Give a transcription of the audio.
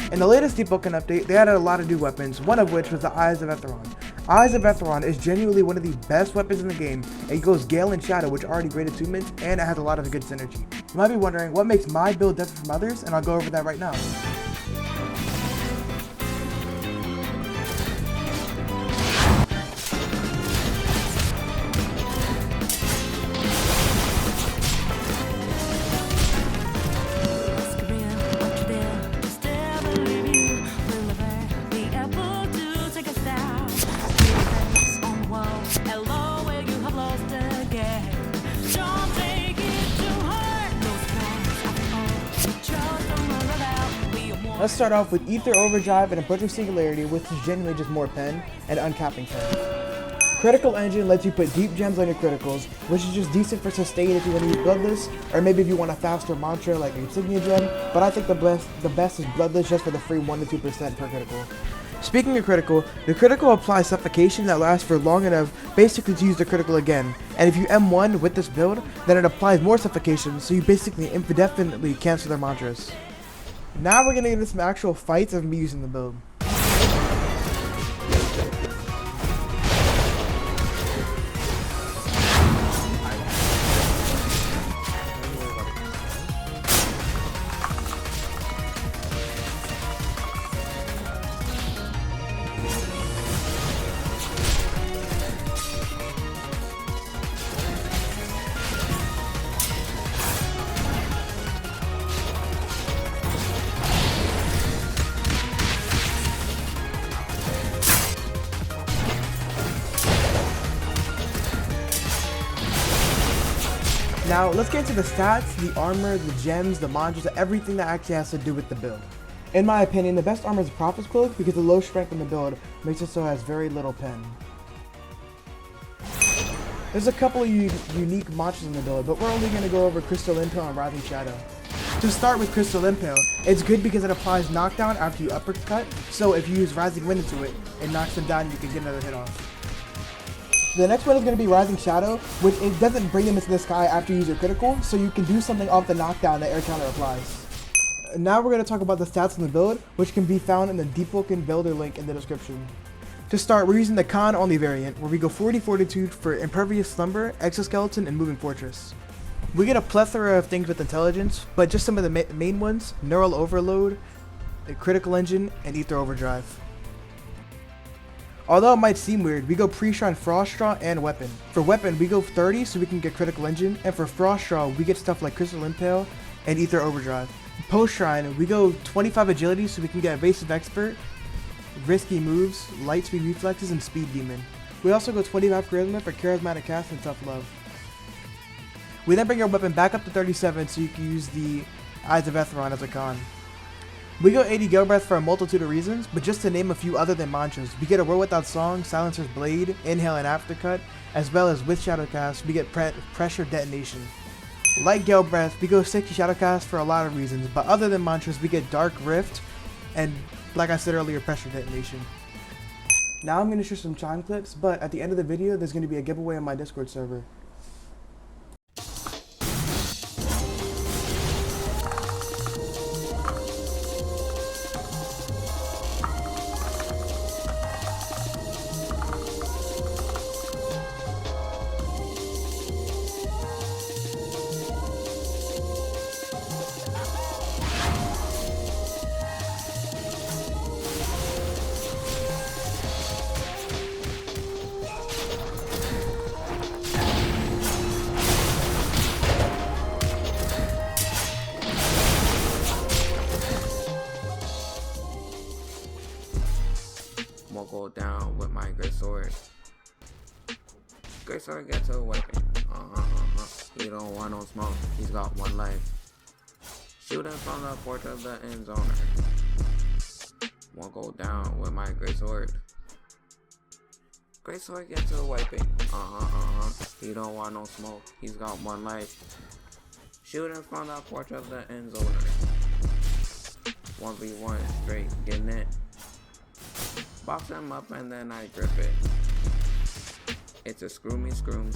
In the latest Deepwoken update, they added a lot of new weapons, one of which was the Eyes of Etheron. Eyes of Etheron is genuinely one of the best weapons in the game. It goes Gale and Shadow, which are already great attunements, and it has a lot of good synergy. You might be wondering what makes my build different from others, and I'll go over that right now. Let's start off with Ether Overdrive and Approaching Singularity, which is genuinely just more pen and uncapping pen. Critical Engine lets you put deep gems on your criticals, which is just decent for sustain if you want to use Bloodless, or maybe if you want a faster mantra like an Insignia gem, but I think the best is Bloodless just for the free 1 to 2% per critical. Speaking of critical, the critical applies suffocation that lasts for long enough basically to use the critical again, and if you M1 with this build, then it applies more suffocation, so you basically indefinitely cancel their mantras. Now we're gonna get into some actual fights of me using the build. Now, let's get into the stats, the armor, the gems, the mantras, everything that actually has to do with the build. In my opinion, the best armor is Prophet's Cloak because the low strength in the build makes it so it has very little pen. There's a couple of unique mantras in the build, but we're only going to go over Crystal Impale and Rising Shadow. To start with Crystal Impale, it's good because it applies knockdown after you uppercut, so if you use Rising Wind into it, it knocks them down and you can get another hit off. The next one is going to be Rising Shadow, which it doesn't bring them into the sky after you use your critical, so you can do something off the knockdown that air counter applies. Now we're going to talk about the stats in the build, which can be found in the Deepwoken builder link in the description. To start, we're using the Khan only variant, where we go 40 Fortitude for Impervious Slumber, Exoskeleton, and Moving Fortress. We get a plethora of things with intelligence, but just some of the main ones: Neural Overload, Critical Engine, and Ether Overdrive. Although it might seem weird, we go Pre-Shrine Froststraw and Weapon. For Weapon, we go 30 so we can get Critical Engine, and for Froststraw, we get stuff like Crystal Impale and Ether Overdrive. Post-Shrine, we go 25 Agility so we can get Evasive Expert, Risky Moves, Light Speed Reflexes, and Speed Demon. We also go 25 Charisma for Charismatic Cast and Tough Love. We then bring our weapon back up to 37 so you can use the Eyes of Etheron as a con. We go 80 Gale Breath for a multitude of reasons, but just to name a few other than mantras, we get a Roar Without Song, Silencer's Blade, Inhale and Aftercut, as well as with Shadowcast, we get Pressure Detonation. Like Gale Breath, we go 60 Shadowcast for a lot of reasons, but other than mantras, we get Dark Rift, and like I said earlier, Pressure Detonation. Now I'm going to show some chime clips, but at the end of the video, there's going to be a giveaway on my Discord server. Won't go down with my Greatsword. Greatsword gets a weapon. He don't want no smoke. He's got one life. Shoot him from the porch of the end zoner. Won't go down with my Greatsword. Greatsword gets a weapon. He don't want no smoke. He's got one life. Shoot him from the porch of the end zoner. 1v1 straight, getting it. Box him up and then I grip it. It's a screw me, screw.